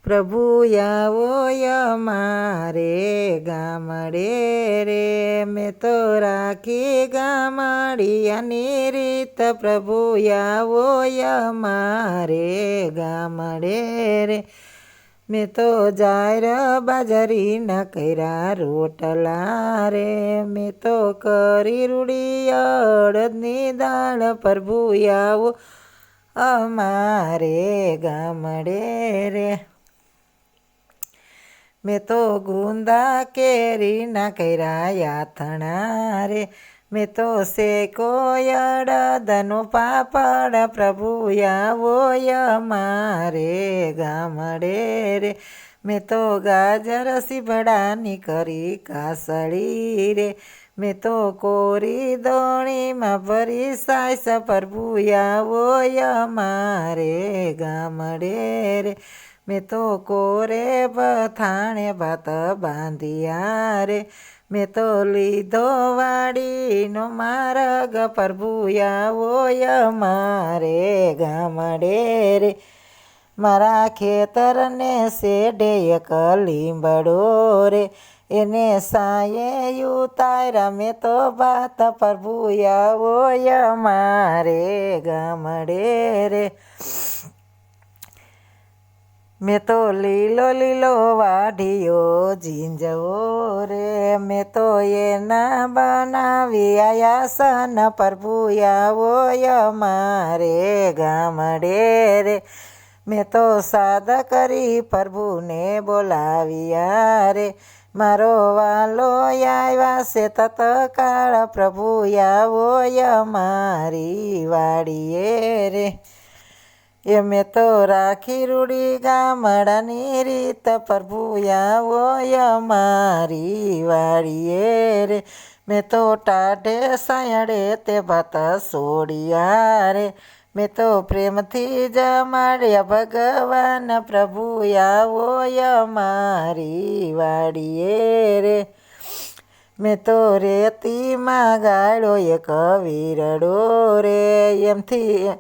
પ્રભુ આવો અમારે ગામડે રે, મેં તો રાખી ગામડિયાની રીત, પ્રભુ આવો અમારે ગામડે રે, મેં તો જાયર બાજરીના કર્યા રોટલા રે, મેં તો કરી રૂડી અડદની દાળ, પ્રભુ આવો અમારે ગામડે રે, મેં તો ગુંદા કેરીના કર્યા યાથણા રે, મેં તો શેકો અડદનો પાપડ, પ્રભુ આવો અમારે ગામડે રે, મેં તો ગાજર સીભડાની કરી કાસળી રે, મેં તો કોરી દોણીમાં ભરી સાસ, પ્રભુ આવો અમારે ગામડે રે, મેં તો કોરે બથાણે ભાત બાંધ્યા રે, મેં તો લીધો વાડીનો માર્ગ, પ્રભુ આવો અમારે ગામડે રે, મારા ખેતરને શેઢે એક લીંબડો રે, એને સાયે ઉતાર્યા મેં તો ભાત, પ્રભુ આવો અમારે ગામડે રે, મેં તો લીલો લીલો વાઢિયો ઝીંઝવો રે, મેં તો એના બનાવી આયાસન, પ્રભુ આવો અમારે ગામડે રે, મેં તો સાદ કરી પ્રભુને બોલાવ્યા રે, મારો વાલો આવ્યા છે તત્કાળ, પ્રભુ આવો અમારી વાડીએ રે, એ મેં તો રાખી રૂડી ગામડાની રીત, પ્રભુ આવો અમારી વાડીએ રે, મેં તો ટાઢે સાયડે તે ભાત સોડિયા રે, મેં તો પ્રેમથી જમાડ્યા ભગવાન, પ્રભુ આવો અમારી વાડીએ રે, મેં તો રેતીમાં ગાળ્યો એક વીરડો રે, એમથી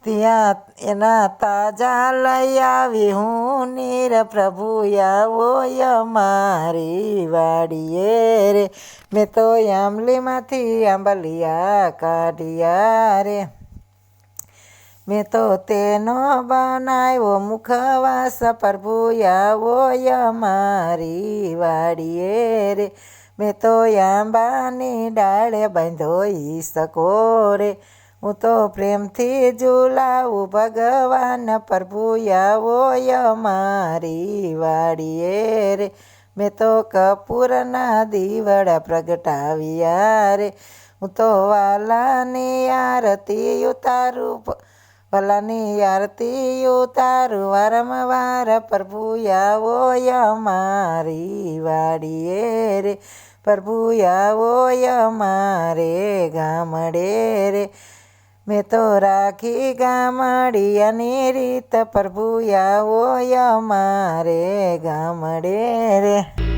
ત્યાં એના તાજા લઈ આવી હું નીર, પ્રભુ આવો અમારી વાડીએ રે, મેં તો આંબલીમાંથી આંબલિયા કાઢ્યા રે, મેં તો તેનો બનાવ્યો મુખવાસ, પ્રભુ આવો અમારી વાડીએ રે, મેં તો આંબાની ડાળે બાંધો ઈસકો રે, હું તો પ્રેમથી ઝુલાવું ભગવાન, પ્રભુ આવો અમારી વાડીએ રે, મેં તો કપૂરના દીવડા પ્રગટાવ્યા રે, હું તો વાલાની આરતી ઉતારું, ભલાની આરતી ઉતારું વારંવાર, પ્રભુ આવો અમારી વાડીએ રે, પ્રભુ આવો અમારે ગામડે રે, મેં તો રાખી ગામડિયાની રીત, પ્રભુ આવો અમારે ગામડે રે.